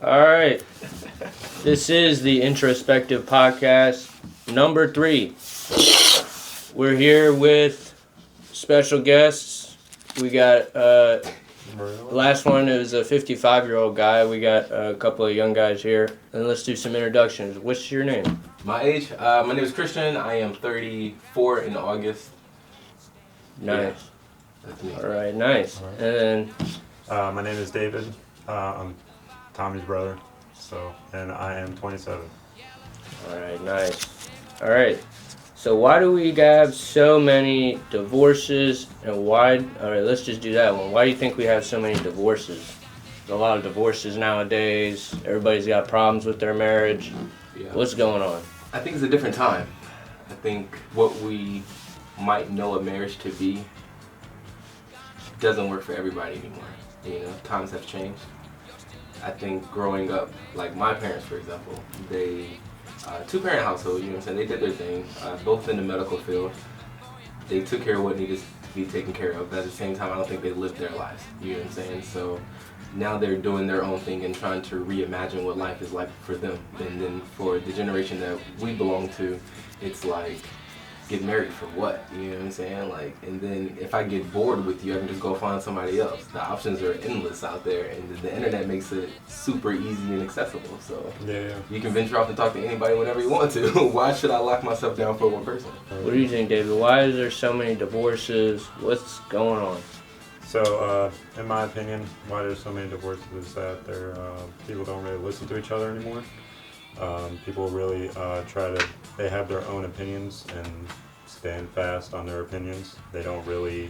All right. This is the Introspective Podcast number 3. We're here with special guests. We got, last one is a 55-year-old guy. We got a couple of young guys here. And let's do some introductions. What's your name? My age? My name is Christian. I am 34 in August. Nice. Yeah, that's me. All right, nice. All right. And then My name is David. I'm Tommy's brother. And I am 27. all right, nice. All right. So why do we have so many divorces and why, all right, let's just do that one. Why do you think we have so many divorces? There's a lot of divorces nowadays. Everybody's got problems with their marriage. Yeah. What's going on? I think it's a different time. I think what we might know a marriage to be doesn't work for everybody anymore. You know, times have changed. I think growing up, like my parents, for example, they, two-parent household, you know what I'm saying, they did their thing, both in the medical field. They took care of what needed to be taken care of, but at the same time, I don't think they lived their lives, you know what I'm saying? So now they're doing their own thing and trying to reimagine what life is like for them. And then for the generation that we belong to, it's like, get married for what? You know what I'm saying? Like, and then if I get bored with you, I can just go find somebody else. The options are endless out there, and the internet makes it super easy and accessible. So Yeah. you can venture off and talk to anybody whenever you want to. Why should I lock myself down for one person? What do you think, David? Why is there so many divorces? What's going on? So, in my opinion, why there's so many divorces is that people don't really listen to each other anymore. People really they have their own opinions and stand fast on their opinions. They don't really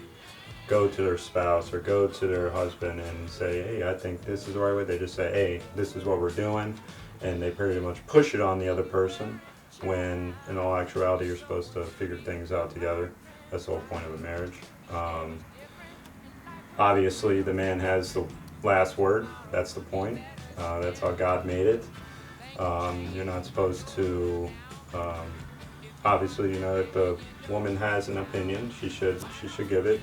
go to their spouse or go to their husband and say, hey, I think this is the right way. They just say, hey, this is what we're doing. And they pretty much push it on the other person when in all actuality you're supposed to figure things out together. That's the whole point of a marriage. Obviously, the man has the last word. That's the point. That's how God made it. You're not supposed to, obviously, you know, if the woman has an opinion, she should give it.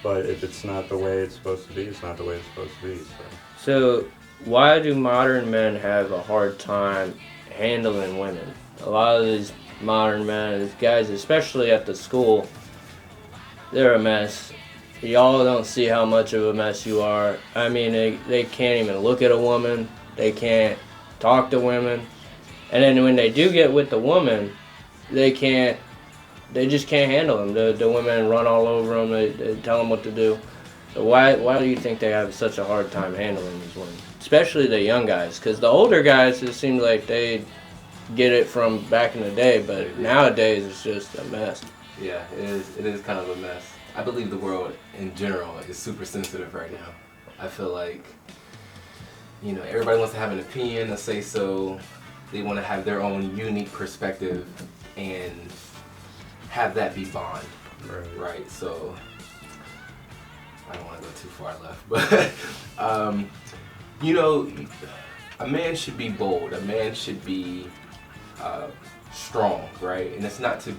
But if it's not the way it's supposed to be, it's not the way it's supposed to be. So why do modern men have a hard time handling women? A lot of these modern men, these guys, especially at the school, they're a mess. Y'all don't see how much of a mess you are. I mean, they can't even look at a woman. They can't talk to women. And then when they do get with the woman, they just can't handle them. The women run all over them. They tell them what to do. So why do you think they have such a hard time handling these women? Especially the young guys. Because the older guys, it seems like they get it from back in the day. But nowadays, it's just a mess. Yeah, it is kind of a mess. I believe the world in general is super sensitive right now. I feel like, you know, everybody wants to have an opinion, a say-so. They want to have their own unique perspective and have that be bond, right? So, I don't want to go too far left, but, you know, a man should be bold. A man should be strong, right? And it's not to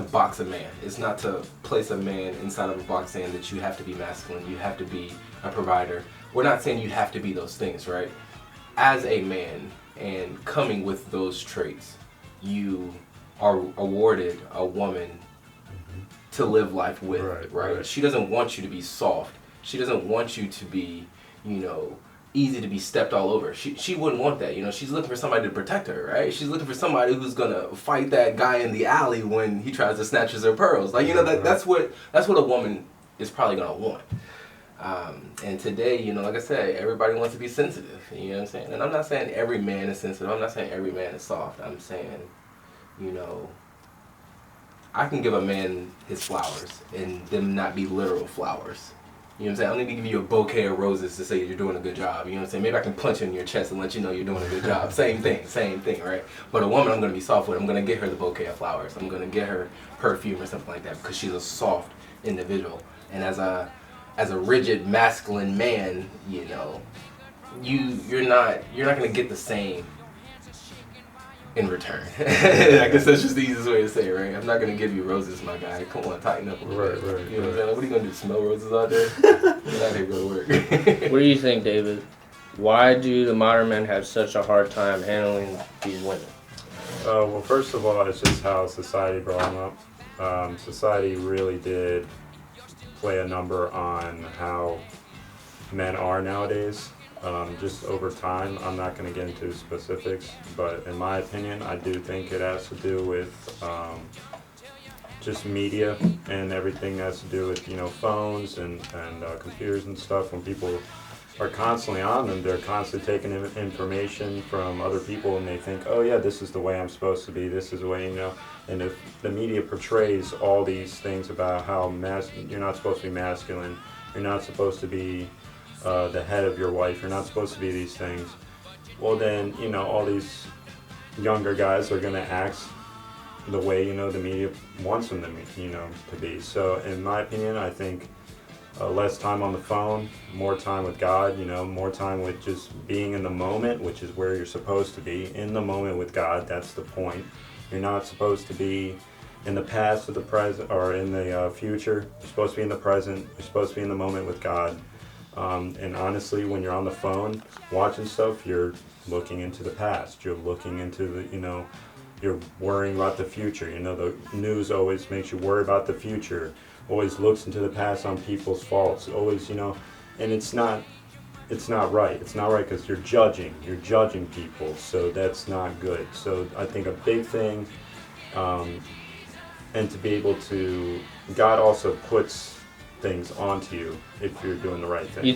box a man. It's not to place a man inside of a box saying that you have to be masculine, you have to be a provider. We're not saying you have to be those things, right? As a man and coming with those traits, you are awarded a woman to live life with, right? She doesn't want you to be soft. She doesn't want you to be, you know, easy to be stepped all over. She wouldn't want that, you know. She's looking for somebody to protect her, right? She's looking for somebody who's gonna fight that guy in the alley when he tries to snatch her pearls. Like, you know, that's what a woman is probably gonna want. And today, you know, like I said, everybody wants to be sensitive, you know what I'm saying? And I'm not saying every man is sensitive. I'm not saying every man is soft. I'm saying, you know, I can give a man his flowers and them not be literal flowers. You know what I'm saying? I don't need to give you a bouquet of roses to say you're doing a good job. You know what I'm saying? Maybe I can punch you in your chest and let you know you're doing a good job. Same thing, right? But a woman I'm going to be soft with. I'm going to get her the bouquet of flowers. I'm going to get her perfume or something like that because she's a soft individual. And as a rigid masculine man, you know, you're not going to get the same in return. I guess that's just the easiest way to say it, right? I'm not going to give you roses, my guy. Come on, tighten up a little bit. Right. You know what I'm saying? Like, what are you going to do, smell roses out there? Get out here, go to work. What do you think, David? why do the modern men have such a hard time handling these women? Well, first of all, it's just how society brought them up. Society really did play a number on how men are nowadays. Just over time, I'm not going to get into specifics, but in my opinion, I do think it has to do with just media and everything that has to do with phones and computers and stuff. When people are constantly on them, they're constantly taking information from other people, and they think, oh yeah, this is the way I'm supposed to be, this is the way, and if the media portrays all these things about how you're not supposed to be masculine, you're not supposed to be the head of your wife, you're not supposed to be these things, well then, all these younger guys are going to act the way, the media wants them to be. So in my opinion, I think less time on the phone, more time with God, more time with just being in the moment, which is where you're supposed to be, in the moment with God. That's the point. You're not supposed to be in the past or the present or in the future. You're supposed to be in the present. You're supposed to be in the moment with God. And honestly, when you're on the phone watching stuff, you're looking into the past. You're looking into the, you're worrying about the future. The news always makes you worry about the future. Always looks into the past on people's faults. Always, and it's not right. It's not right because you're judging people. So that's not good. So I think a big thing, and to be able to, God also puts things onto you if you're doing the right thing. You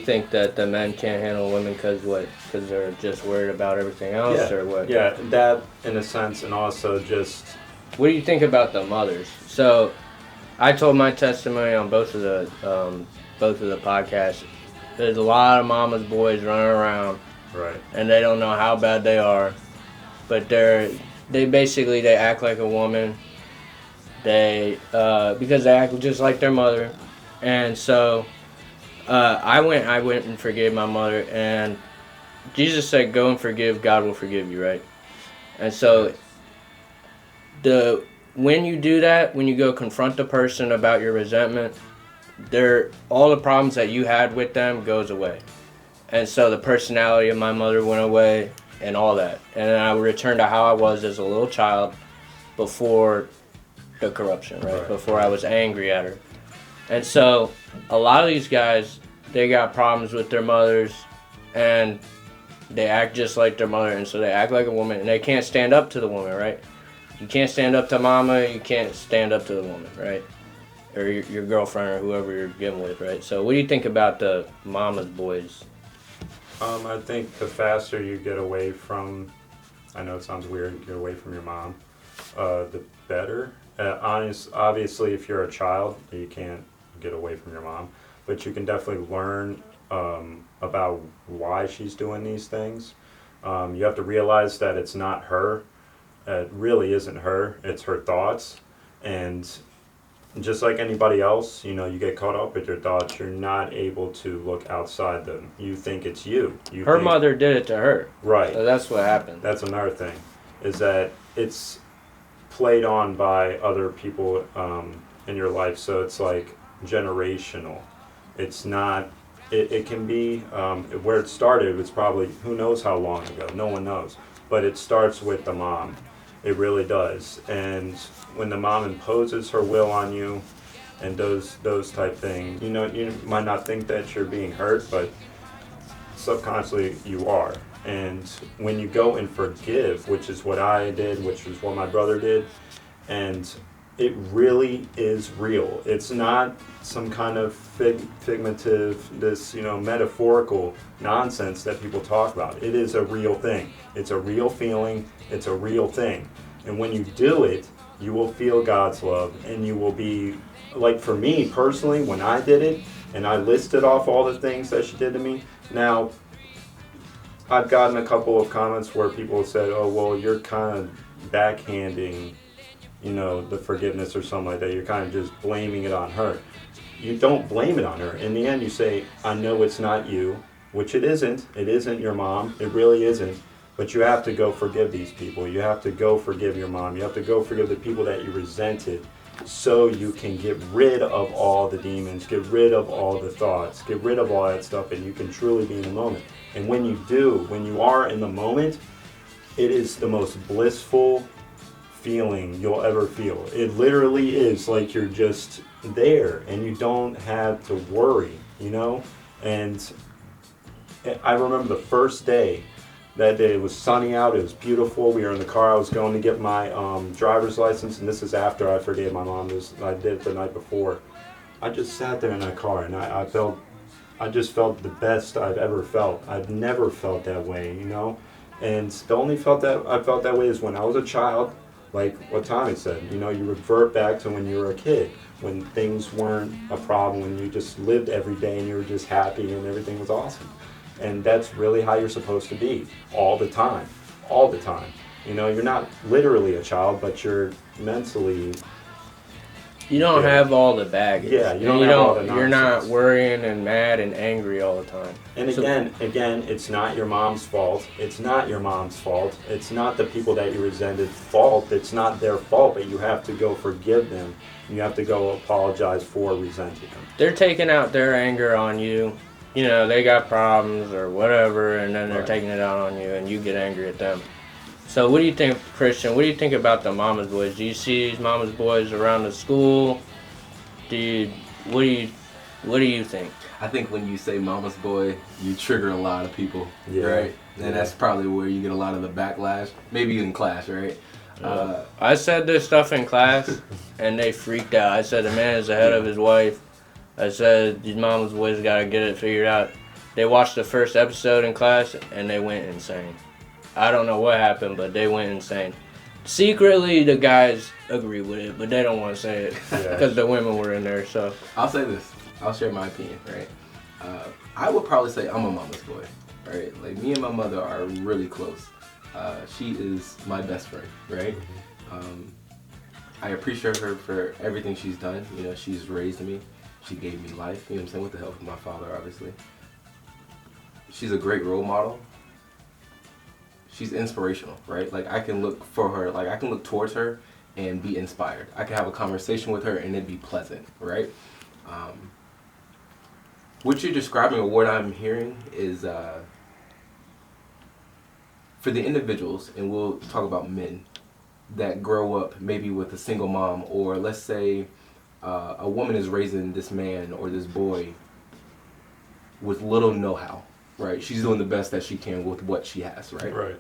think that the men can't handle women because they're just worried about everything else, or what? Yeah, that in a sense, and also just. What do you think about the mothers? So, I told my testimony on both of the podcasts. There's a lot of mama's boys running around, right? And they don't know how bad they are, but they act like a woman. Because they act just like their mother, and so I went and forgave my mother, and Jesus said, "Go and forgive; God will forgive you." Right, and so when you do that, when you go confront the person about your resentment, all the problems that you had with them goes away, and so the personality of my mother went away, and all that, and then I returned to how I was as a little child before the corruption, right? Before I was angry at her. And so a lot of these guys, they got problems with their mothers, and they act just like their mother, and so they act like a woman, and they can't stand up to the woman, right? You can't stand up to mama, you can't stand up to the woman, right? Or your girlfriend or whoever you're getting with, right? So what do you think about the mama's boys? I think the faster you get away from, I know it sounds weird, get away from your mom, the better. Obviously, if you're a child, you can't get away from your mom, but you can definitely learn about why she's doing these things. You have to realize that it's not her. It really isn't her. It's her thoughts. And just like anybody else, you get caught up with your thoughts. You're not able to look outside them. You think it's you. Her mother did it to her. Right. So that's what happened. That's another thing, is that it's played on by other people in your life, so it's like generational. It's not, it can be, where it started, it's probably, who knows how long ago, no one knows, but it starts with the mom. It really does. And when the mom imposes her will on you and those type things, you might not think that you're being hurt, but subconsciously you are. And when you go and forgive, which is what I did, which is what my brother did, and it really is real. It's not some kind of figmentative, metaphorical nonsense that people talk about. It is a real thing. It's a real feeling. It's a real thing. And when you do it, you will feel God's love, and you will be, like for me personally, when I did it, and I listed off all the things that she did to me, now, I've gotten a couple of comments where people said, oh, well, you're kind of backhanding, the forgiveness or something like that. You're kind of just blaming it on her. You don't blame it on her. In the end, you say, I know it's not you, which it isn't. It isn't your mom. It really isn't. But you have to go forgive these people. You have to go forgive your mom. You have to go forgive the people that you resented so you can get rid of all the demons, get rid of all the thoughts, get rid of all that stuff, and you can truly be in the moment. And when you do, when you are in the moment, it is the most blissful feeling you'll ever feel. It literally is like you're just there and you don't have to worry, you know? And I remember the first day. That day it was sunny out, it was beautiful. We were in the car, I was going to get my driver's license, and this is after I forgave my mom. I did it the night before. I just sat there in that car and I just felt the best I've ever felt. I've never felt that way, you know? And the only I felt that way is when I was a child, like what Tommy said, you know, you revert back to when you were a kid, when things weren't a problem, when you just lived every day and you were just happy and everything was awesome. And that's really how you're supposed to be all the time. You know, you're not literally a child, but you're mentally. You don't have all the baggage. Yeah, you don't have all the nonsense. You're not worrying and mad and angry all the time. And again, it's not your mom's fault. It's not your mom's fault. It's not the people that you resented fault. It's not their fault, but you have to go forgive them. You have to go apologize for resenting them. They're taking out their anger on you. You know, they got problems or whatever, and then they're taking it out on you, and you get angry at them. So what do you think, Christian? What do you think about the mama's boys? Do you see these mama's boys around the school? What do you think? I think when you say mama's boy, you trigger a lot of people, right? And that's probably where you get a lot of the backlash. Maybe in class, right? I said this stuff in class, and they freaked out. I said the man is ahead of his wife. I said, these mama's boys got to get it figured out. They watched the first episode in class, and they went insane. I don't know what happened, but they went insane. Secretly, the guys agree with it, but they don't want to say it because the women were in there. So I'll say this. I'll share my opinion, right? I would probably say I'm a mama's boy, right? Like, me and my mother are really close. She is my best friend, right? I appreciate her for everything she's done. You know, she's raised me. She gave me life, you know what I'm saying, with the help of my father, obviously. She's a great role model. She's inspirational, right? Like, I can look for her, like, I can look towards her and be inspired. I can have a conversation with her and it'd be pleasant, right? What you're describing, or what I'm hearing, is for the individuals, and we'll talk about men, that grow up maybe with a single mom, or let's say a woman is raising this man or this boy with little know-how, right? She's doing the best that she can with what she has, right? Right.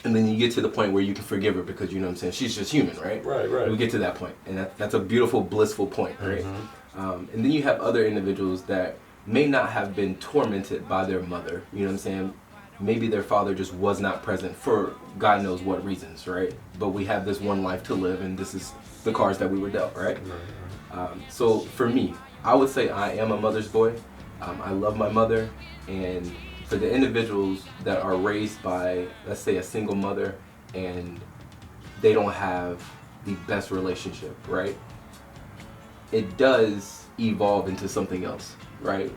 And then you get to the point where you can forgive her because, you know what I'm saying, she's just human, right? Right. We get to that point, and that's a beautiful, blissful point, right? And then you have other individuals that may not have been tormented by their mother, you know what I'm saying? Maybe their father just was not present for God knows what reasons, right? But we have this one life to live, and this is the cards that we were dealt, right? So for me, I would say I am a mother's boy. I love my mother, and for the individuals that are raised by, let's say, a single mother, and they don't have the best relationship, right? It does evolve into something else, right?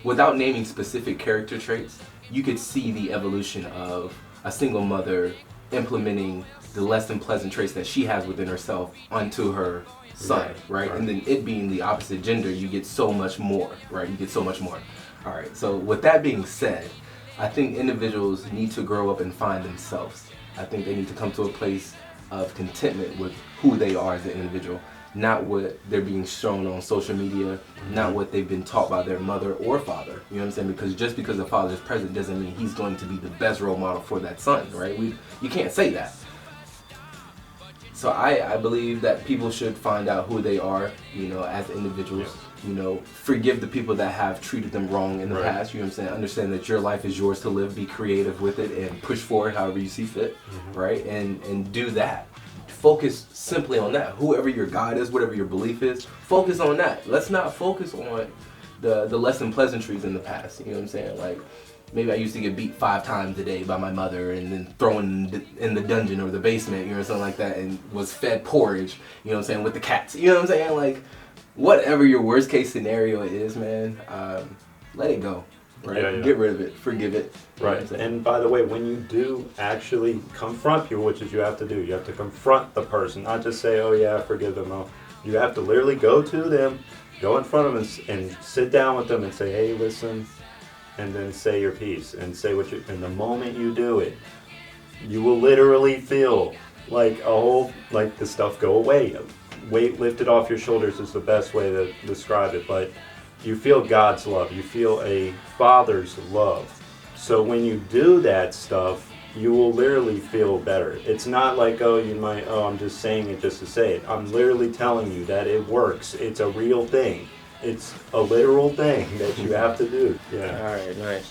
Without naming specific character traits, you could see the evolution of a single mother implementing the less than pleasant traits that she has within herself onto her son, right? And then it being the opposite gender, you get so much more, right? You get so much more. All right, so with that being said, I think individuals need to grow up and find themselves. I think they need to come to a place of contentment with who they are as an individual, not what they're being shown on social media, not what they've been taught by their mother or father. You know what I'm saying? Because just because the father is present doesn't mean he's going to be the best role model for that son, right? You can't say that. So I believe that people should find out who they are, you know, as individuals. You know, forgive the people that have treated them wrong in the past. You know what I'm saying? Understand that your life is yours to live. Be creative with it and push forward however you see fit, right? And do that. Focus simply on that. Whoever your God is, whatever your belief is, focus on that. Let's not focus on the less than pleasantries in the past. You know what I'm saying? Like, maybe I used to get beat 5 times a day by my mother and then thrown in the dungeon or the basement, you know, something like that, and was fed porridge, you know what I'm saying, with the cats. You know what I'm saying? Like, whatever your worst case scenario is, man, let it go. right? Yeah, yeah. Get rid of it, forgive it. Right. And by the way, when you do actually confront people, which is you have to do, you have to confront the person, not just say, oh yeah, forgive them. No. You have to literally go to them, go in front of them and sit down with them and say, hey, listen, and then say your piece and say what you, and the moment you do it, you will literally feel like the stuff go away. Weight lifted off your shoulders is the best way to describe it, but you feel God's love. You feel a father's love. So when you do that stuff, you will literally feel better. It's not like, I'm just saying it just to say it. I'm literally telling you that it works. It's a real thing. It's a literal thing that you have to do. Yeah. All right, nice.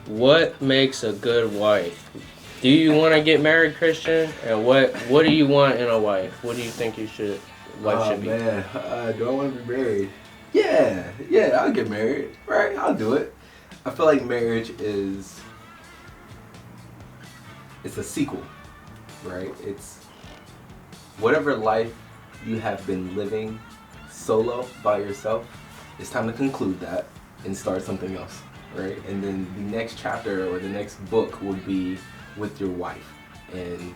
What makes a good wife? Do you want to get married, Christian? And what do you want in a wife? What do you think wife should be? Oh man, do I want to be married? Yeah, I'll get married, right? I'll do it. I feel like marriage it's a sequel, right? It's whatever life you have been living solo by yourself, it's time to conclude that and start something else, right? And then the next chapter or the next book would be with your wife. And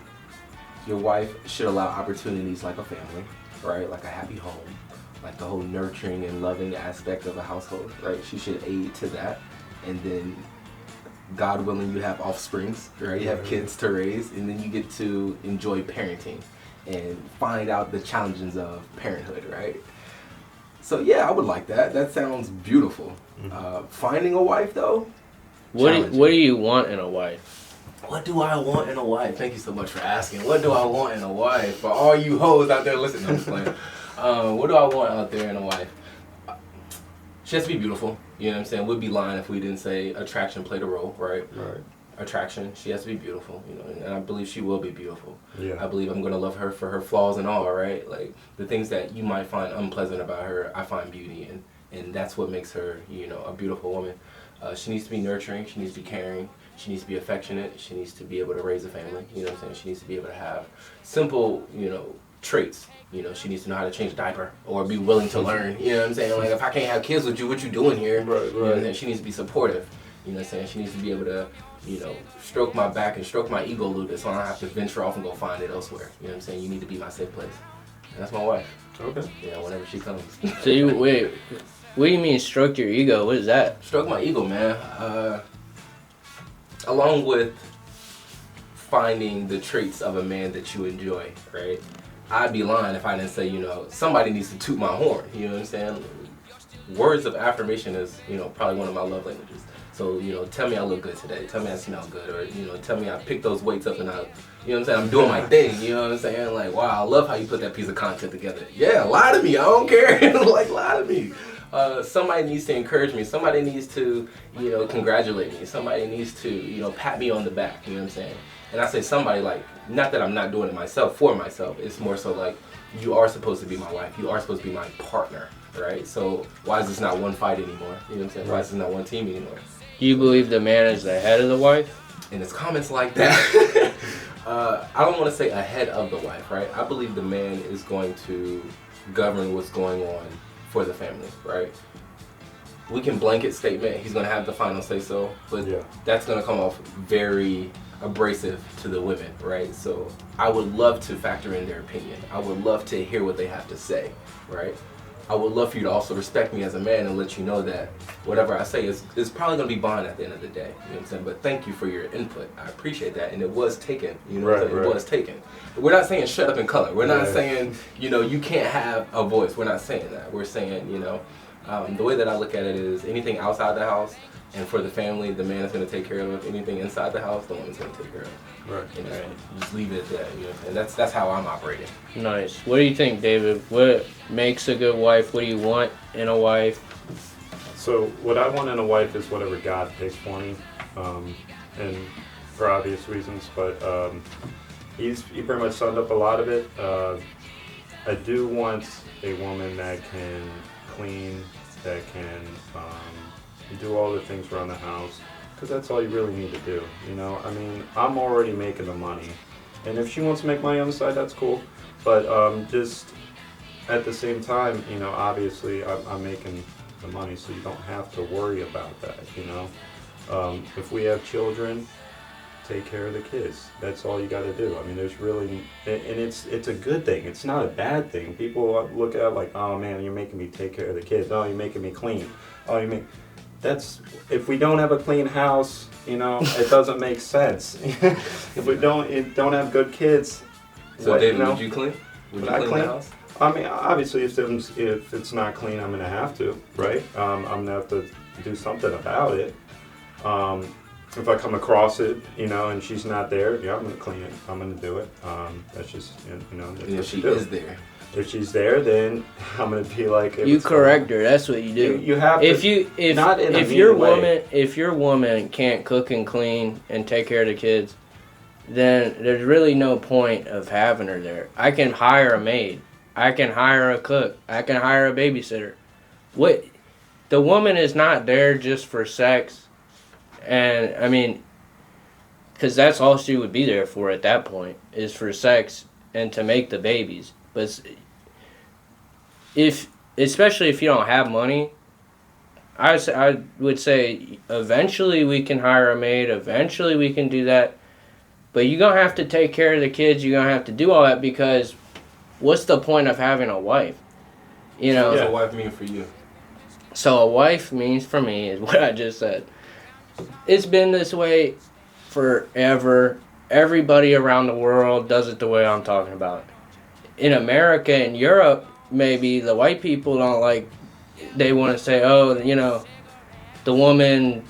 your wife should allow opportunities like a family, right? Like a happy home, like the whole nurturing and loving aspect of a household, right? She should aid to that. And then, God willing, you have offsprings, right? You have kids to raise, and then you get to enjoy parenting and find out the challenges of parenthood, right? So yeah, I would like that. That sounds beautiful. Finding a wife, though, what do you want in a wife? What do I want in a wife? Thank you so much for asking. What do I want in a wife? For all you hoes out there listening, I'm just playing. What do I want out there in a wife? She has to be beautiful. You know what I'm saying? We'd be lying if we didn't say attraction played a role, right? Right. Attraction. She has to be beautiful, you know, and I believe she will be beautiful. Yeah. I believe I'm going to love her for her flaws and all, right? Like, the things that you might find unpleasant about her, I find beauty in. And that's what makes her, you know, a beautiful woman. She needs to be nurturing. She needs to be caring. She needs to be affectionate. She needs to be able to raise a family. You know what I'm saying? She needs to be able to have simple, you know, traits. You know, she needs to know how to change a diaper or be willing to learn. You know what I'm saying? Like, if I can't have kids with you, what you doing here? Right, right. You know what I'm saying? She needs to be supportive. You know what I'm saying? She needs to be able to, you know, stroke my back and stroke my ego a little bit so I don't have to venture off and go find it elsewhere. You know what I'm saying? You need to be my safe place. And that's my wife. Okay. Yeah, whenever she comes. So wait, what do you mean stroke your ego? What is that? Stroke my ego, man. Along with finding the traits of a man that you enjoy, right? I'd be lying if I didn't say, you know, somebody needs to toot my horn. You know what I'm saying? Words of affirmation is, you know, probably one of my love languages. So, you know, tell me I look good today. Tell me I smell good. Or, you know, tell me I picked those weights up and I, you know what I'm saying? I'm doing my thing. You know what I'm saying? Like, wow, I love how you put that piece of content together. Yeah, lie to me. I don't care. Like, lie to me. Somebody needs to encourage me. Somebody needs to, you know, congratulate me. Somebody needs to, you know, pat me on the back. You know what I'm saying? And I say somebody, like, not that I'm not doing it myself for myself. It's more so like, you are supposed to be my wife. You are supposed to be my partner, right? So why is this not one fight anymore? You know what I'm saying? Why is this not one team anymore? Do you believe the man is the head of the wife? And it's comments like that. I don't want to say ahead of the wife, right? I believe the man is going to govern what's going on for the family, right? We can blanket statement, he's going to have the final say so, but that's going to come off very abrasive to the women, right? So I would love to factor in their opinion. I would love to hear what they have to say, right? I would love for you to also respect me as a man and let you know that whatever I say is probably going to be bond at the end of the day. You know what I'm saying? But thank you for your input. I appreciate that. And it was taken. You know what I'm saying? It was taken. We're not saying shut up and color. We're not saying, you know, you can't have a voice. We're not saying that. We're saying, you know, the way that I look at it is anything outside the house and for the family, the man is going to take care of it. Anything inside the house, the woman's going to take care of it. Right. And just leave it at that. You know? And that's how I'm operating. Nice. What do you think, David? What makes a good wife? What do you want in a wife? So what I want in a wife is whatever God picks for me, and for obvious reasons. But he pretty much summed up a lot of it. I do want a woman that can clean, that can do all the things around the house, because that's all you really need to do. You know, I mean, I'm already making the money, and if she wants to make money on the side, that's cool. But just at the same time, you know, obviously I'm making the money, so you don't have to worry about that, if we have children, take care of the kids. That's all you got to do. I mean, there's really, and it's a good thing. It's not a bad thing. People look at it like, oh man, you're making me take care of the kids. Oh, you're making me clean. Oh, that's, if we don't have a clean house, it doesn't make sense. If we don't have good kids. So David, would you clean? Would you clean the house? I mean, obviously, if it's not clean, I'm gonna have to, right? I'm gonna have to do something about it. If I come across it, and she's not there, yeah, I'm gonna clean it. I'm gonna do it. That's just, that's if she is there. If she's there, then I'm gonna be like. You correct her. That's what you do. You have to. If your woman can't cook and clean and take care of the kids, then there's really no point of having her there. I can hire a maid. I can hire a cook. I can hire a babysitter. The woman is not there just for sex. And, I mean, because that's all she would be there for at that point, is for sex and to make the babies. But especially if you don't have money, I would say eventually we can hire a maid, eventually we can do that. But you're going to have to take care of the kids, you're going to have to do all that, because what's the point of having a wife? What does a wife mean for you? So a wife means for me is what I just said. It's been this way forever. Everybody around the world does it the way I'm talking about. In America and Europe, maybe the white people don't like, they want to say, oh, the woman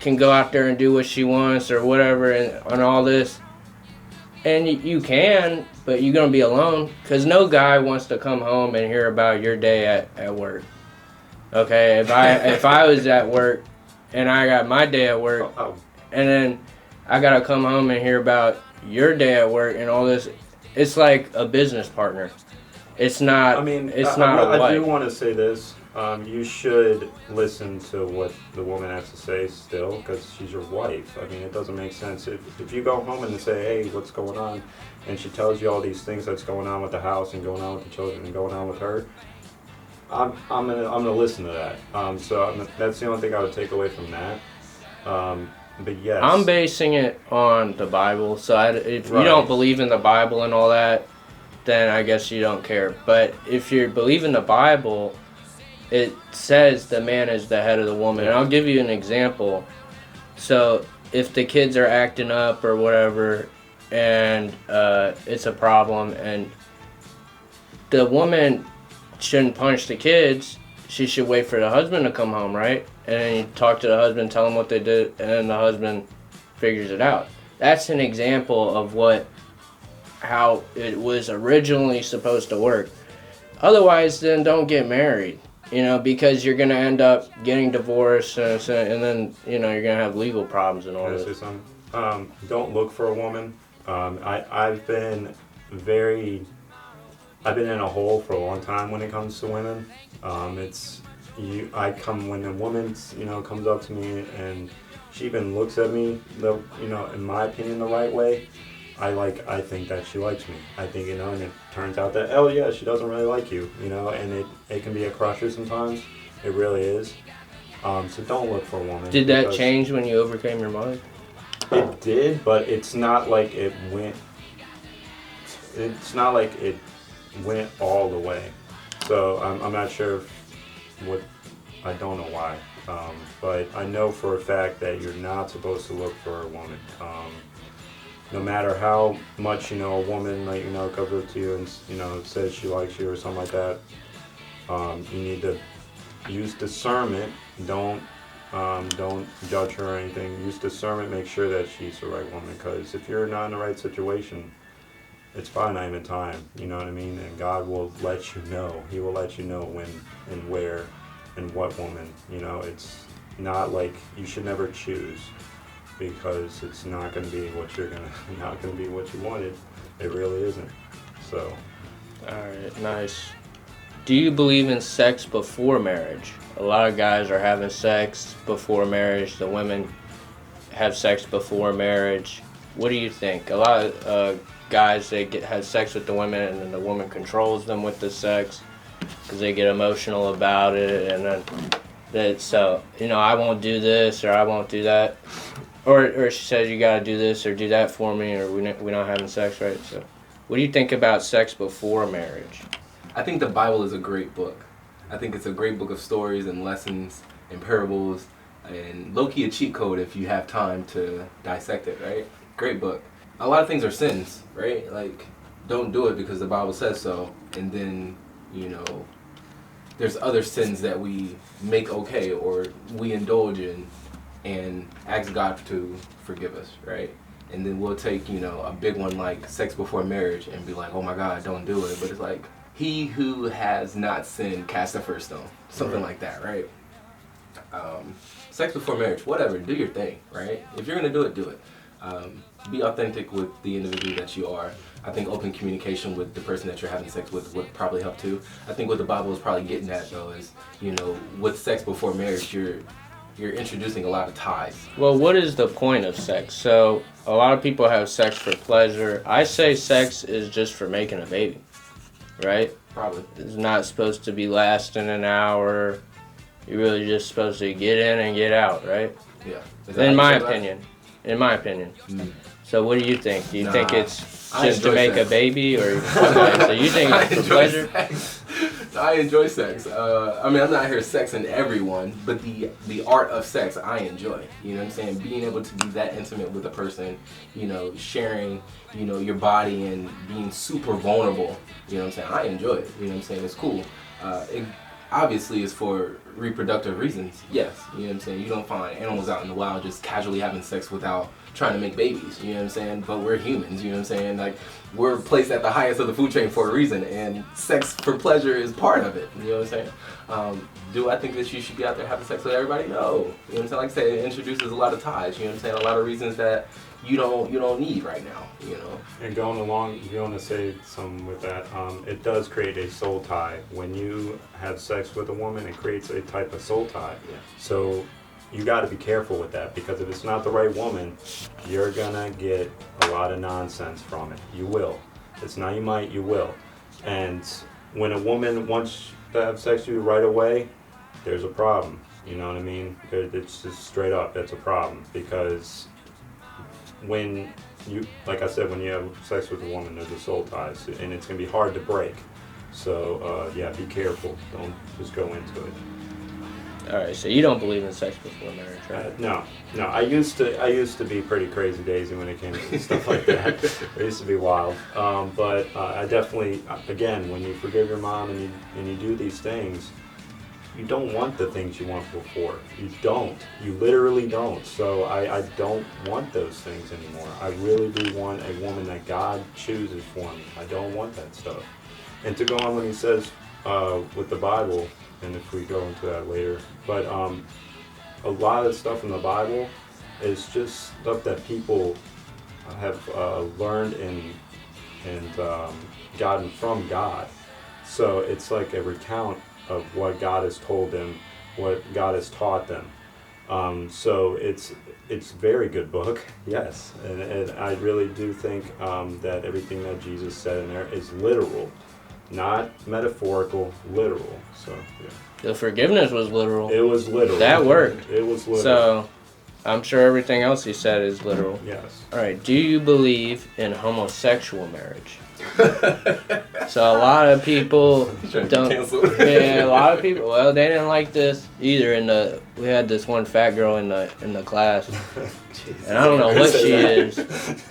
can go out there and do what she wants or whatever and all this. And you can, but you're going to be alone, because no guy wants to come home and hear about your day at work. Okay, if I was at work and I got my day at work, and then I got to come home and hear about your day at work and all this, it's like a business partner. It's not. I mean, it's not a wife. I do want to say this. You should listen to what the woman has to say still, because she's your wife. I mean, it doesn't make sense if you go home and say, hey, what's going on, and she tells you all these things that's going on with the house and going on with the children and going on with her. I'm gonna listen to that. So that's the only thing I would take away from that. But yes, I'm basing it on the Bible. So if you don't believe in the Bible and all that, then I guess you don't care. But if you believe in the Bible, it says the man is the head of the woman. And I'll give you an example. So if the kids are acting up or whatever, and it's a problem, and the woman shouldn't punch the kids, she should wait for the husband to come home, right? And then you talk to the husband, tell him what they did, and then the husband figures it out. That's an example of how it was originally supposed to work. Otherwise, then don't get married, because you're going to end up getting divorced, and then, you're going to have legal problems and all this. Can I say something? Don't look for a woman. I've been in a hole for a long time when it comes to women. When a woman, comes up to me and she even looks at me, in my opinion, the right way, I think that she likes me. I think, and it turns out that, oh yeah, she doesn't really like you, and it can be a crusher sometimes. It really is. So don't look for a woman. Did that change when you overcame your mind? It did, but it's not like it went all the way. So I'm not sure I don't know why. But I know for a fact that you're not supposed to look for a woman. No matter how much, a woman might, comes up to you and, says she likes you or something like that, you need to use discernment. Don't judge her or anything. Use discernment, make sure that she's the right woman, because if you're not in the right situation, it's probably not even time, you know what I mean? And God will let you know. He will let you know when and where and what woman. It's not like you should never choose, because it's not going to be not going to be what you wanted. It really isn't. So. All right, nice. Do you believe in sex before marriage? A lot of guys are having sex before marriage. The women have sex before marriage. What do you think? A lot of guys, they have sex with the women, and then the woman controls them with the sex because they get emotional about it, and then That so I won't do this or I won't do that, or she says you got to do this or do that for me, or we're not having sex, right? So, what do you think about sex before marriage? I think the Bible is a great book. I think it's a great book of stories and lessons and parables and low-key a cheat code if you have time to dissect it, right? Great book. A lot of things are sins, right? Like, don't do it because the Bible says so. And then, there's other sins that we make okay or we indulge in and ask God to forgive us, right? And then we'll take, a big one like sex before marriage and be like, oh my God, don't do it. But it's like, he who has not sinned cast the first stone. Something like that, right? Sex before marriage, whatever, do your thing, right? If you're going to do it, do it. Be authentic with the individual that you are. I think open communication with the person that you're having sex with would probably help too. I think what the Bible is probably getting at though is, with sex before marriage, you're introducing a lot of ties. Well, what is the point of sex? So a lot of people have sex for pleasure. I say sex is just for making a baby, right? Probably. It's not supposed to be lasting an hour. You're really just supposed to get in and get out, right? Yeah. In my opinion. Mm. So what do you think? Do you think it's I just to enjoy make sex. a baby, or okay, so you think it's for pleasure? I enjoy sex. I'm not here sexing everyone, but the art of sex I enjoy. You know what I'm saying? Being able to be that intimate with a person, sharing, your body and being super vulnerable. You know what I'm saying? I enjoy it. You know what I'm saying? It's cool. It obviously is for reproductive reasons. Yes. You know what I'm saying? You don't find animals out in the wild just casually having sex without trying to make babies, you know what I'm saying? But we're humans, you know what I'm saying? Like, we're placed at the highest of the food chain for a reason, and sex for pleasure is part of it, you know what I'm saying? Do I think that you should be out there having sex with everybody? No. You know what I'm saying? Like I said, it introduces a lot of ties, you know what I'm saying? A lot of reasons that you don't need right now, And going along, if you want to say something with that, it does create a soul tie. When you have sex with a woman, it creates a type of soul tie. Yeah. So you got to be careful with that, because if it's not the right woman, you're gonna get a lot of nonsense from it. You will. It's not you might, you will. And when a woman wants to have sex with you right away, there's a problem. You know what I mean? It's just straight up, that's a problem. Because when you, like I said, when you have sex with a woman, there's a soul tie, and it's gonna be hard to break. So be careful. Don't just go into it. All right, so you don't believe in sex before marriage, right? No. I used to be pretty crazy Daisy when it came to stuff like that. I used to be wild. But I definitely, again, when you forgive your mom and you do these things, you don't want the things you want before. You don't. You literally don't. So I don't want those things anymore. I really do want a woman that God chooses for me. I don't want that stuff. And to go on when he says with the Bible, and if we go into that later, but a lot of stuff in the Bible is just stuff that people have learned and gotten from God. So it's like a recount of what God has told them, what God has taught them. So it's a very good book, yes, and I really do think that everything that Jesus said in there is literal. Not metaphorical, literal. So, yeah. The forgiveness was literal. It was literal. That worked. It was literal. So, I'm sure everything else he said is literal. Yes. All right. Do you believe in homosexual marriage? So a lot of people don't. Yeah, a lot of people. Well, they didn't like this either. We had this one fat girl in the class, and I don't know what she is,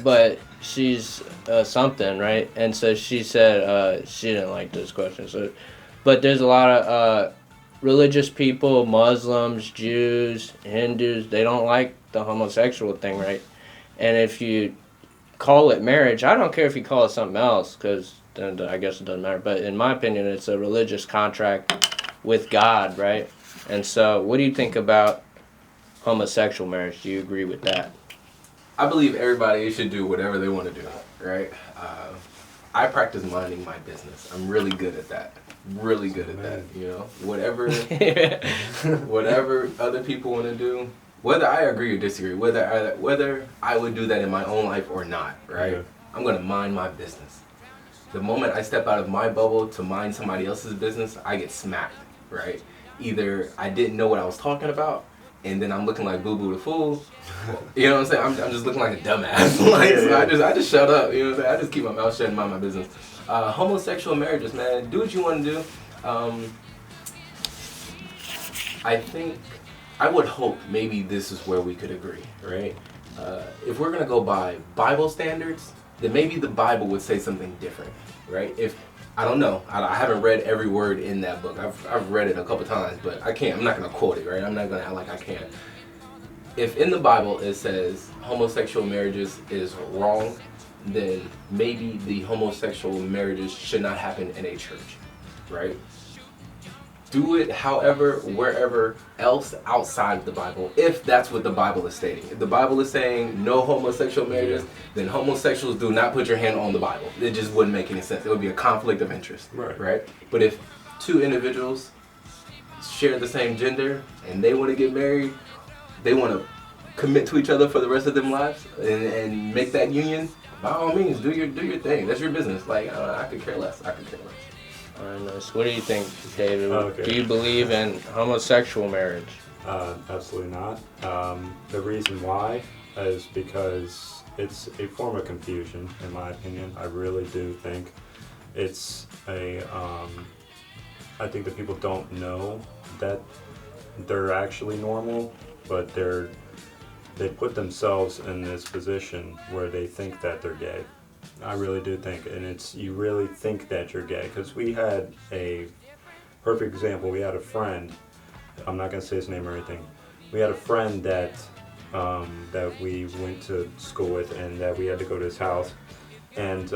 but she's something, right? And so she said she didn't like this question. So, but there's a lot of religious people, Muslims, Jews, Hindus. They don't like the homosexual thing, right? And if you call it marriage, I don't care if you call it something else, because then I guess it doesn't matter. But in my opinion, it's a religious contract with God, right? And so, what do you think about homosexual marriage? Do you agree with that? I believe everybody should do whatever they want to do, right? I practice minding my business. I'm really good at that. Really good at that, Whatever other people want to do, whether I agree or disagree, whether I would do that in my own life or not, right? Yeah. I'm going to mind my business. The moment I step out of my bubble to mind somebody else's business, I get smacked, right? either I didn't know what I was talking about, and then I'm looking like Boo Boo the Fool. You know what I'm saying? I'm just looking like a dumbass. So I just shut up. You know what I'm saying? I just keep my mouth shut and mind my business. Homosexual marriages, man. Do what you want to do. I think, I would hope maybe this is where we could agree, right? If we're gonna go by Bible standards, then maybe the Bible would say something different, right? If I don't know. I haven't read every word in that book. I've read it a couple times, but I'm not gonna quote it, right? I'm not gonna act like I can. If in the Bible it says homosexual marriages is wrong, then maybe the homosexual marriages should not happen in a church, right? Do it however, wherever else outside of the Bible, if that's what the Bible is stating. If the Bible is saying no homosexual marriages, then homosexuals do not put your hand on the Bible. It just wouldn't make any sense. It would be a conflict of interest, right? But if two individuals share the same gender and they want to get married, they want to commit to each other for the rest of their lives and make that union, by all means, do your thing. That's your business. Like, I could care less. Alright, nice. What do you think, David? Okay. Do you believe in homosexual marriage? Absolutely not. The reason why is because it's a form of confusion, in my opinion. I really do think it's I think that people don't know that they're actually normal, but they put themselves in this position where they think that they're gay. I really do think, and you really think that you're gay, because we had a perfect example. We had a friend, I'm not going to say his name or anything, we had a friend that we went to school with and that we had to go to his house, and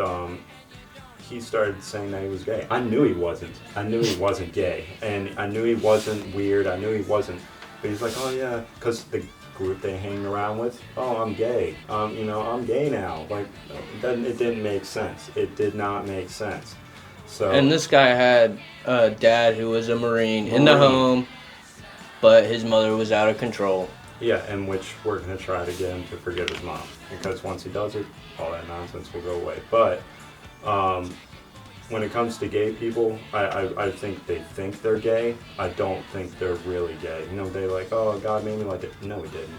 he started saying that he was gay. I knew he wasn't gay, and I knew he wasn't weird, I knew he wasn't, but he's like, oh yeah, because the group they hang around with, oh, I'm gay, I'm gay now. Like, it didn't make sense. It did not make sense. So. And this guy had a dad who was a Marine in the home, but his mother was out of control. Yeah, and which we're going to try to get him to forgive his mom, because once he does it, all that nonsense will go away. But when it comes to gay people, I think they think they're gay. I don't think they're really gay. They're like, oh, God made me like it. No, he didn't.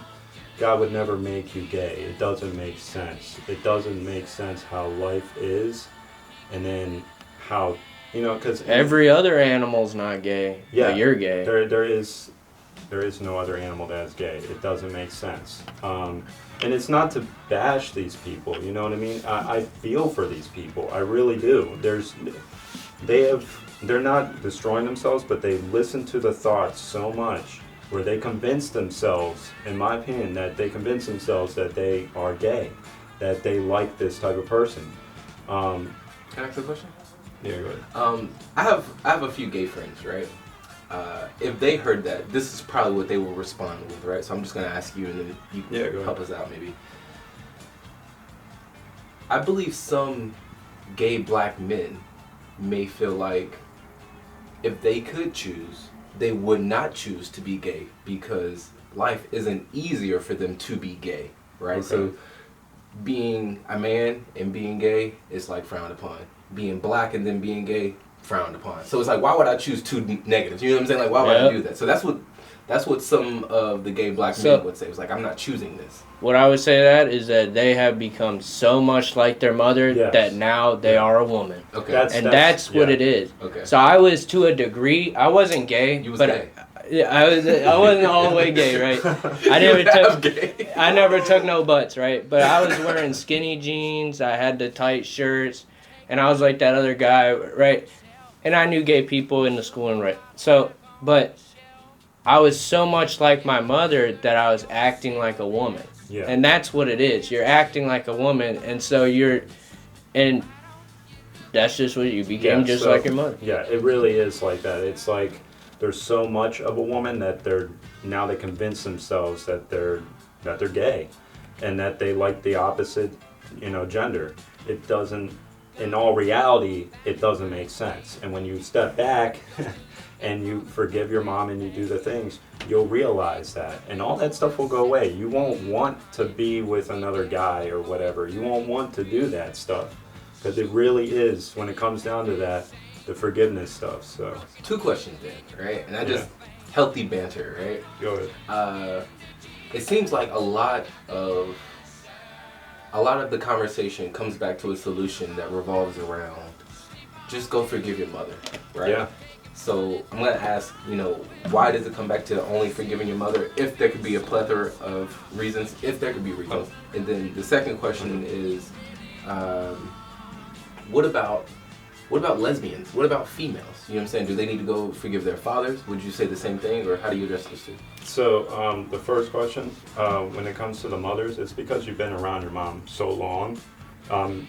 God would never make you gay. It doesn't make sense. It doesn't make sense how life is, and then how, because... Every other animal's not gay, but you're gay. There is no other animal that is gay. It doesn't make sense. And it's not to bash these people, you know what I mean? I feel for these people, I really do. They're not destroying themselves, but they listen to the thoughts so much where they convince themselves, in my opinion, that they convince themselves that they are gay, that they like this type of person. Can I ask a question? Yeah, go ahead. I have a few gay friends, right? If they heard that, this is probably what they will respond with, right? So I'm just going to ask you, and then you can help us out maybe. I believe some gay black men may feel like if they could choose, they would not choose to be gay because life isn't easier for them to be gay, right? Okay. So being a man and being gay is like frowned upon. Being black and then being gay, frowned upon. So it's like, why would I choose two negatives? You know what I'm saying? Like, why would I do that? So that's what some of the gay black men would say. It was like, I'm not choosing this. What I would say is that they have become so much like their mother that now they are a woman. Okay. That's what it is. Okay. So I was, to a degree, I wasn't gay. You was gay. I wasn't all the way gay, right? I never took no butts, right? But I was wearing skinny jeans, I had the tight shirts, and I was like that other guy, right? And I knew gay people in the school, and right. So, but I was so much like my mother that I was acting like a woman. Yeah. And that's what it is. You're acting like a woman, and so and that's just what you became, just like your mother. Yeah, it really is like that. It's like there's so much of a woman that they convince themselves that they're gay, and that they like the opposite, gender. It doesn't. In all reality, it doesn't make sense. And when you step back and you forgive your mom and you do the things, you'll realize that. And all that stuff will go away. You won't want to be with another guy or whatever. You won't want to do that stuff. Because it really is, when it comes down to that, the forgiveness stuff. So 2 questions then, right? And healthy banter, right? Go ahead. It seems like a lot of the conversation comes back to a solution that revolves around just go forgive your mother, right? Yeah. So I'm gonna ask, why does it come back to only forgiving your mother? If there could be a plethora of reasons, if there could be reasons. And then the second question is, what about lesbians? What about females? You know what I'm saying? Do they need to go forgive their fathers? Would you say the same thing, or how do you address this too? So the first question, when it comes to the mothers, it's because you've been around your mom so long.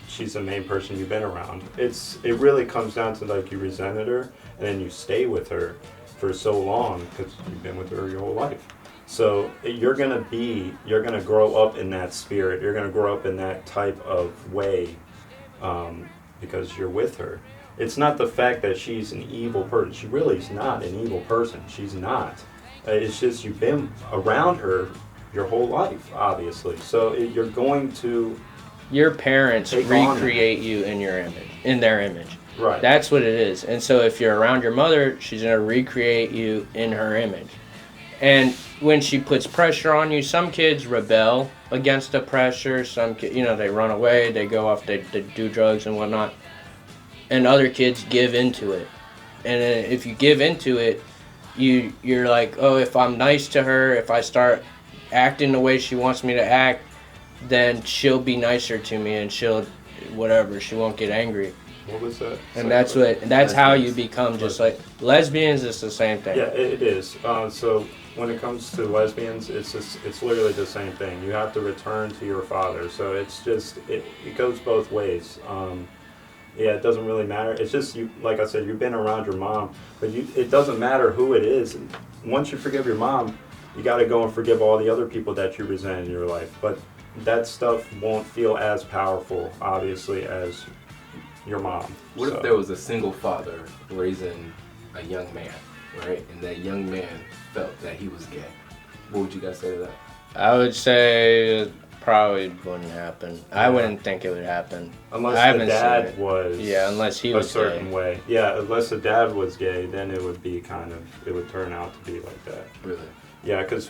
She's the main person you've been around. It really comes down to like you resented her, and then you stay with her for so long because you've been with her your whole life. So you're gonna grow up in that spirit. You're gonna grow up in that type of way because you're with her. It's not the fact that she's an evil person. She really is not an evil person. She's not. It's just you've been around her your whole life, obviously. So you're going to. Your parents Take recreate you in their image. Right. That's what it is. And so if you're around your mother, she's going to recreate you in her image. And when she puts pressure on you, some kids rebel against the pressure. Some kids, they run away, they go off, they do drugs and whatnot. And other kids give into it. And if you give into it, you're like, oh, if I'm nice to her, if I start acting the way she wants me to act, then she'll be nicer to me and she won't get angry. What was that? And that's how you become just like lesbians. It's the same thing. Yeah, it is. So when it comes to lesbians, it's literally the same thing. You have to return to your father. So it's just it goes both ways. Yeah, it doesn't really matter. It's just you, like I said, you've been around your mom, but it doesn't matter who it is. Once you forgive your mom, you got to go and forgive all the other people that you resent in your life. But that stuff won't feel as powerful, obviously, as your mom. What if there was a single father raising a young man, right? And that young man felt that he was gay. What would you guys say to that? I would say it probably wouldn't happen. I wouldn't think it would happen. Unless the dad was unless he was a certain gay. way. Yeah, unless the dad was gay, then it would be it would turn out to be like that. Really? Yeah, because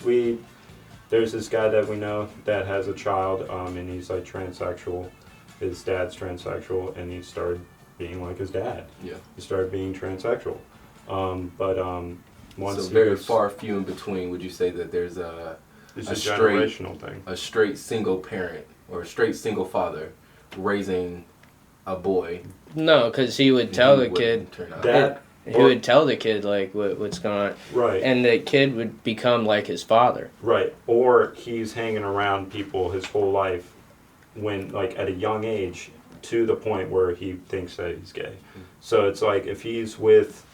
there's this guy that we know that has a child, and he's like transsexual. His dad's transsexual, and he started being like his dad. Yeah. He started being transsexual. Once so very few in between. Would you say that there's it's a generational thing? A straight single parent or a straight single father raising a boy? No, because he would tell the kid He would tell the kid like what's going on. Right. And the kid would become like his father. Right. Or he's hanging around people his whole life when like at a young age to the point where he thinks that he's gay. So it's like if he's with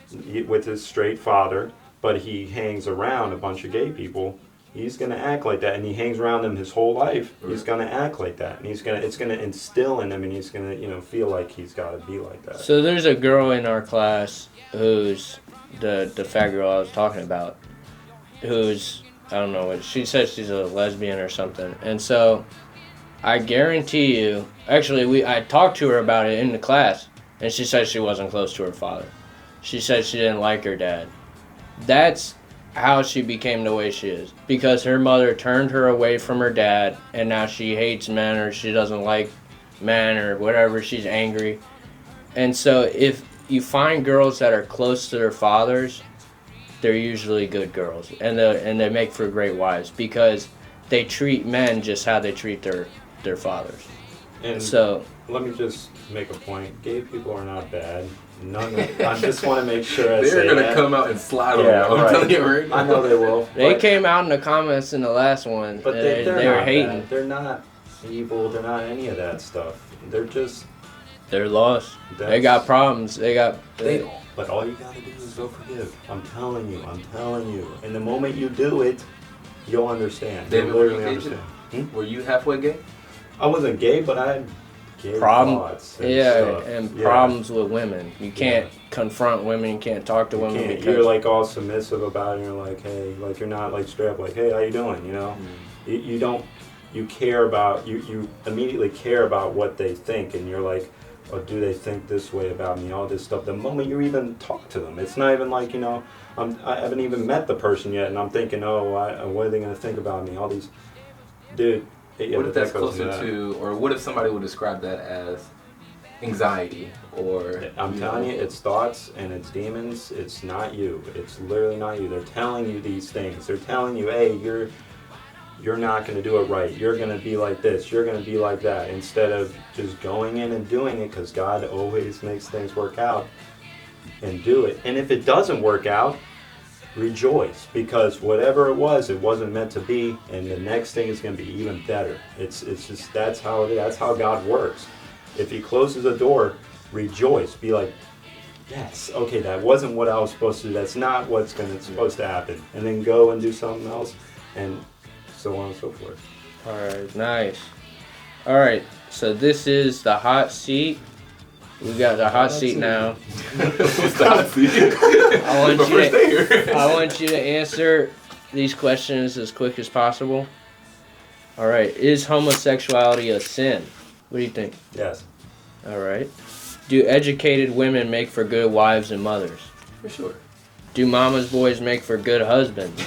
his straight father, but he hangs around a bunch of gay people, he's gonna act like that, and he hangs around them his whole life. Right. He's gonna act like that, and it's gonna instill in him, and he's gonna feel like he's gotta be like that. So there's a girl in our class who's the fat girl I was talking about, who's I don't know what she says she's a lesbian or something, and so I guarantee you, actually I talked to her about it in the class, and she said she wasn't close to her father. She said she didn't like her dad. That's how she became the way she is, because her mother turned her away from her dad, and now she hates men, or she doesn't like men, or whatever. She's angry. And so if you find girls that are close to their fathers, they're usually good girls, and they make for great wives, because they treat men just how they treat their fathers. And so let me just make a point. Gay people are not bad. I just want to make sure I say they're going to come out and slide on you. I'm telling you right now. I know they will. They came out in the comments in the last one. But they were hating. Bad. They're not evil. They're not any of that stuff. They're lost. They got problems. But all you got to do is go forgive. I'm telling you. And the moment you do it, you'll understand. David, you'll literally understand. Were you halfway gay? I wasn't gay, but I had gay thoughts. And problems with women. You can't confront women. You can't talk to women. Because you're like all submissive about it. And you're like, hey, like you're not like straight up like, hey, how you doing? You immediately care about what they think, and you're like, or do they think this way about me, all this stuff. The moment you even talk to them, it's not even like, I haven't even met the person yet, and I'm thinking, what are they going to think about me? All these, dude. Yeah, what if that's closer to, or what if somebody would describe that as anxiety, or... I'm telling you, it's thoughts and it's demons. It's not you. It's literally not you. They're telling you these things. They're telling you, hey, you're not going to do it right. You're going to be like this. You're going to be like that. Instead of just going in and doing it, because God always makes things work out, and do it. And if it doesn't work out, rejoice, because whatever it wasn't meant to be, and the next thing is going to be even better. It's just, that's how it is. That's how God works. If he closes a door, rejoice. Be like, yes, okay, that wasn't what I was supposed to do. That's not what's supposed to happen. And then go and do something else, and so on and so forth. All right, nice. All right, so this is the hot seat. We got the hot seat now. What's the hot seat? I want you to answer these questions as quick as possible. All right, is homosexuality a sin? What do you think? Yes. All right. Do educated women make for good wives and mothers? For sure. Do mama's boys make for good husbands?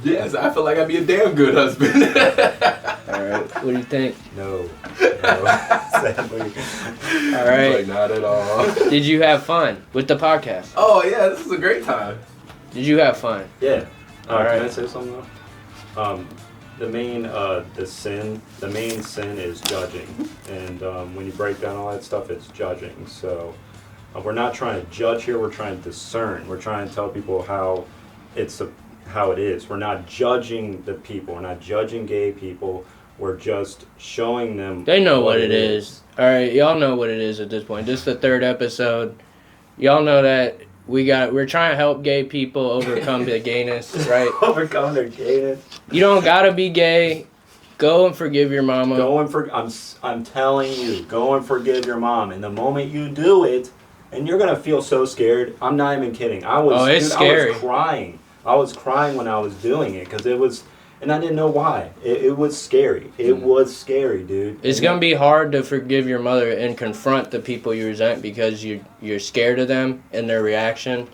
Yes, I feel like I'd be a damn good husband. All right. What do you think? No. Sadly. All right. Like, not at all. Did you have fun with the podcast? Oh yeah, this is a great time. Did you have fun? Yeah. All right. Can I say something though? The main sin is judging, and when you break down all that stuff, it's judging. So we're not trying to judge here. We're trying to discern. We're trying to tell people how it is. We're not judging the people. We're not judging gay people. We're just showing them. They know what it is. All right, y'all know what it is at this point. This is the third episode. Y'all know that we're trying to help gay people overcome the gayness, right? Overcome their gayness. You don't gotta be gay. Go and forgive your mama. I'm telling you, go and forgive your mom. And the moment you do it, and you're gonna feel so scared. I'm not even kidding. It's scary. I was crying. I was crying when I was doing it because it was, and I didn't know why. It was scary. It was scary, dude. It's gonna be hard to forgive your mother and confront the people you resent because you're scared of them and their reaction.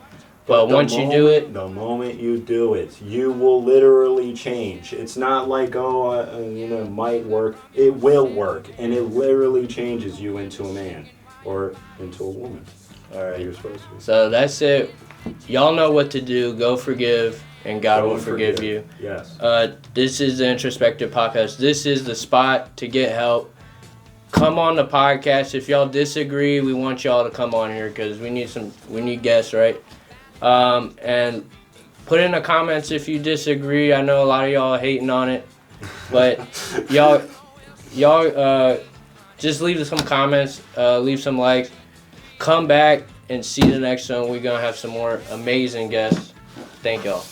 But once you do it, the moment you do it, you will literally change. It's not like it might work. It will work, and it literally changes you into a man or into a woman. All right. You're supposed to be. So that's it. Y'all know what to do. Go forgive, and God will forgive you. Yes. This is the Introspective Podcast. This is the spot to get help. Come on the podcast. If y'all disagree, we want y'all to come on here because we need guests, right? And put in the comments if you disagree. I know a lot of y'all are hating on it, but y'all just leave some comments, leave some likes. Come back and see the next one. We're gonna have some more amazing guests. Thank y'all.